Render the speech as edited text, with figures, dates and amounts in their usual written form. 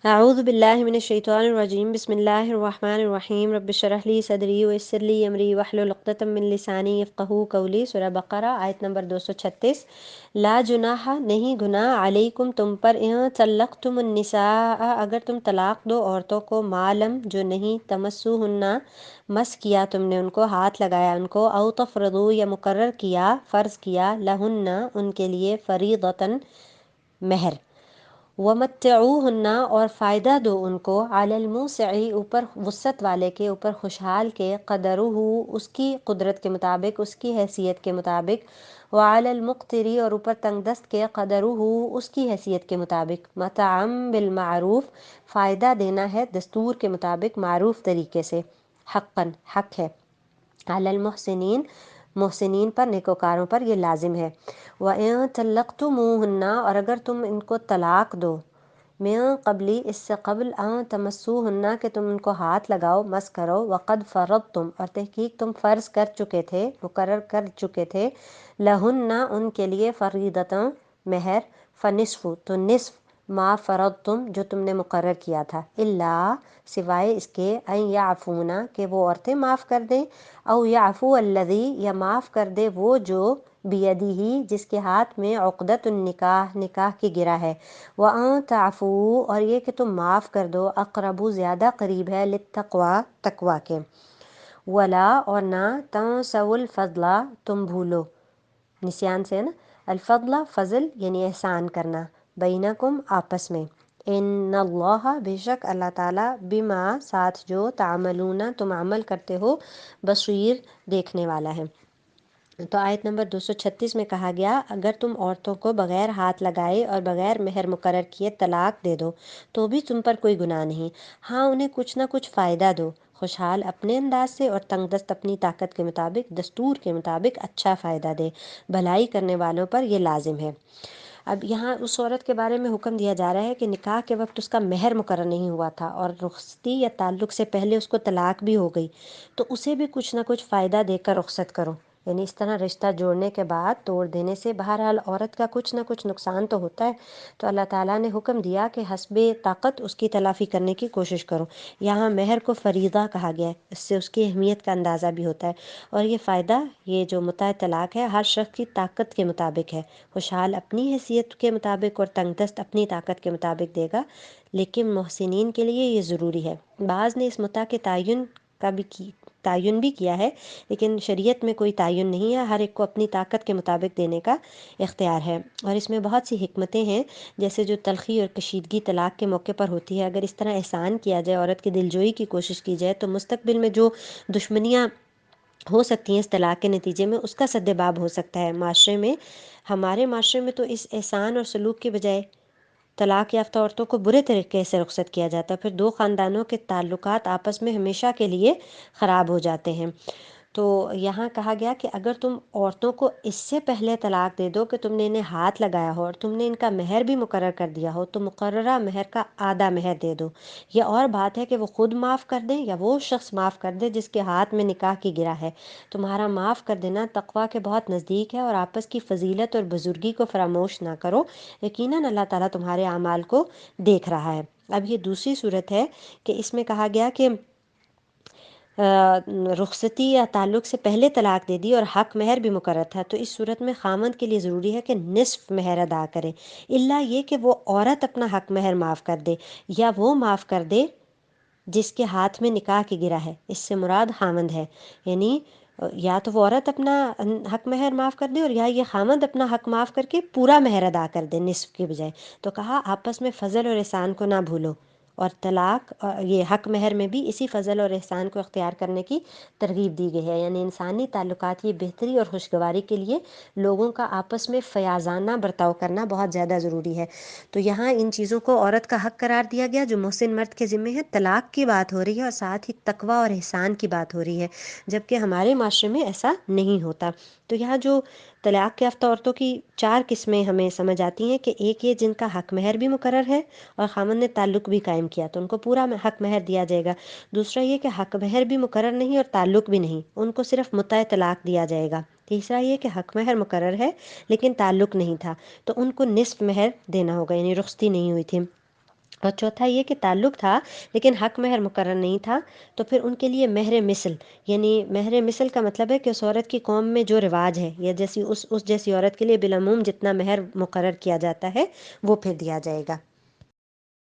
اعوذ باللہ من الشیطان الرجیم، بسم اللہ الرحمن الرحیم، رب اشرح لی صدری ویسر لی امری واحلل عقدۃ من لسانی یفقہوا قولی۔ سورہ بقرہ آیت نمبر 236۔ لا جناح، نہیں گناہ، علیکم تم پر، ان طلقتم النساء، اگر تم طلاق دو عورتوں کو، معلم جو نہیں، تمسوہن مس کیا تم نے ان کو، ہاتھ لگایا ان کو، او تفرضوا یا مقرر کیا، فرض کیا، لہن ان کے لیے، فریضۃ مہر، ومتعوہن اور فائدہ دو ان کو، علی الموسع اوپر وسعت والے کے اوپر، خوشحال کے، قدرہ اس کی قدرت کے مطابق، اس کی حیثیت کے مطابق، وعلی المقتر اور اوپر تنگ دست کے، قدرہ اس کی حیثیت کے مطابق، متعم بالمعروف فائدہ دینا ہے دستور کے مطابق، معروف طریقے سے، حقا حق ہے، علی المحسنین محسنین پر، نیکوکاروں پر یہ لازم ہے۔ وَإِن طَلَّقْتُمُوهُنَّ اور اگر تم ان کو طلاق دو، من قبلی اس سے قبل، ان تمسوہن کہ تم ان کو ہاتھ لگاؤ، مس کرو، وقد فرضتم اور تحقیق تم فرض کر چکے تھے، مقرر کر چکے تھے، لہن ان کے لیے، فریضۃ مہر، فنصف تو نصف، ما فرضتم جو تم نے مقرر کیا تھا، الا سوائے اس کے، ان یعفونا کہ وہ عورتیں معاف کر دیں، او یعفو الذی یا معاف کر دے وہ جو، بیدہ جس کے ہاتھ میں، عقدۃ النکاح نکاح کی گرہ ہے، وَأَن تَعْفُوا اور یہ کہ تم معاف کر دو، اقرب زیادہ قریب ہے، للتقوی تقوی کے، ولا اور نہ، تنسوا الفضل تم بھولو، نسیان سے نا، الفضل فضل یعنی احسان کرنا، بینکم آپس میں، ان اللہ بے شک اللہ تعالیٰ، بما ساتھ جو، تعملون تم عمل کرتے ہو، بصیر دیکھنے والا ہے۔ تو آیت نمبر 236 میں کہا گیا اگر تم عورتوں کو بغیر ہاتھ لگائے اور بغیر مہر مقرر کیے طلاق دے دو تو بھی تم پر کوئی گناہ نہیں، ہاں انہیں کچھ نہ کچھ فائدہ دو، خوشحال اپنے انداز سے اور تنگ دست اپنی طاقت کے مطابق، دستور کے مطابق اچھا فائدہ دے، بھلائی کرنے والوں پر یہ لازم ہے۔ اب یہاں اس عورت کے بارے میں حکم دیا جا رہا ہے کہ نکاح کے وقت اس کا مہر مقرر نہیں ہوا تھا اور رخصتی یا تعلق سے پہلے اس کو طلاق بھی ہو گئی، تو اسے بھی کچھ نہ کچھ فائدہ دے کر رخصت کرو، یعنی اس طرح رشتہ جوڑنے کے بعد توڑ دینے سے بہرحال عورت کا کچھ نہ کچھ نقصان تو ہوتا ہے، تو اللہ تعالیٰ نے حکم دیا کہ حسب طاقت اس کی تلافی کرنے کی کوشش کرو۔ یہاں مہر کو فریضہ کہا گیا ہے، اس سے اس کی اہمیت کا اندازہ بھی ہوتا ہے، اور یہ فائدہ، یہ جو متع طلاق ہے، ہر شخص کی طاقت کے مطابق ہے، خوشحال اپنی حیثیت کے مطابق اور تنگ دست اپنی طاقت کے مطابق دے گا، لیکن محسنین کے لیے یہ ضروری ہے۔ بعض نے اس متع کے تعین بھی کیا ہے، لیکن شریعت میں کوئی تعین نہیں ہے، ہر ایک کو اپنی طاقت کے مطابق دینے کا اختیار ہے، اور اس میں بہت سی حکمتیں ہیں، جیسے جو تلخی اور کشیدگی طلاق کے موقع پر ہوتی ہے، اگر اس طرح احسان کیا جائے، عورت کی دلجوئی کی کوشش کی جائے، تو مستقبل میں جو دشمنیاں ہو سکتی ہیں اس طلاق کے نتیجے میں، اس کا سدباب ہو سکتا ہے معاشرے میں۔ ہمارے معاشرے میں تو اس احسان اور سلوک کے بجائے طلاق یافتہ عورتوں کو برے طریقے سے رخصت کیا جاتا ہے، پھر دو خاندانوں کے تعلقات آپس میں ہمیشہ کے لیے خراب ہو جاتے ہیں۔ تو یہاں کہا گیا کہ اگر تم عورتوں کو اس سے پہلے طلاق دے دو کہ تم نے انہیں ہاتھ لگایا ہو اور تم نے ان کا مہر بھی مقرر کر دیا ہو، تو مقررہ مہر کا آدھا مہر دے دو۔ یہ اور بات ہے کہ وہ خود معاف کر دیں یا وہ شخص معاف کر دے جس کے ہاتھ میں نکاح کی گرہ ہے، تمہارا معاف کر دینا تقویٰ کے بہت نزدیک ہے، اور آپس کی فضیلت اور بزرگی کو فراموش نہ کرو، یقیناً اللہ تعالیٰ تمہارے اعمال کو دیکھ رہا ہے۔ اب یہ دوسری صورت ہے کہ اس میں کہا گیا کہ رخصتی یا تعلق سے پہلے طلاق دے دی اور حق مہر بھی مقرر تھا، تو اس صورت میں خامند کے لیے ضروری ہے کہ نصف مہر ادا کرے، الا یہ کہ وہ عورت اپنا حق مہر معاف کر دے، یا وہ معاف کر دے جس کے ہاتھ میں نکاح کی گرہ ہے، اس سے مراد خامند ہے، یعنی یا تو وہ عورت اپنا حق مہر معاف کر دے، اور یا یہ خامند اپنا حق معاف کر کے پورا مہر ادا کر دے نصف کے بجائے۔ تو کہا آپس میں فضل اور احسان کو نہ بھولو، اور طلاق یہ حق مہر میں بھی اسی فضل اور احسان کو اختیار کرنے کی ترغیب دی گئی ہے، یعنی انسانی تعلقات کی بہتری اور خوشگواری کے لیے لوگوں کا آپس میں فیاضانہ برتاؤ کرنا بہت زیادہ ضروری ہے۔ تو یہاں ان چیزوں کو عورت کا حق قرار دیا گیا جو محسن مرد کے ذمہ ہے، طلاق کی بات ہو رہی ہے اور ساتھ ہی تقوی اور احسان کی بات ہو رہی ہے، جبکہ ہمارے معاشرے میں ایسا نہیں ہوتا۔ تو یہاں جو طلاق یافتہ عورتوں کی چار قسمیں ہمیں سمجھ آتی ہیں کہ ایک یہ جن کا حق مہر بھی مقرر ہے اور خامند نے تعلق بھی قائم کیا تو ان کو پورا حق مہر دیا جائے گا، دوسرا یہ کہ حق مہر بھی مقرر نہیں اور تعلق بھی نہیں، ان کو صرف متع طلاق دیا جائے گا، تیسرا یہ کہ حق مہر مقرر ہے لیکن تعلق نہیں تھا تو ان کو نصف مہر دینا ہوگا، یعنی رخصتی نہیں ہوئی تھی، اور چوتھا یہ کہ تعلق تھا لیکن حق مہر مقرر نہیں تھا، تو پھر ان کے لیے مہر مثل، یعنی مہر مثل کا مطلب ہے کہ اس عورت کی قوم میں جو رواج ہے یا جیسی اس جیسی عورت کے لیے بالعموم جتنا مہر مقرر کیا جاتا ہے وہ پھر دیا جائے گا۔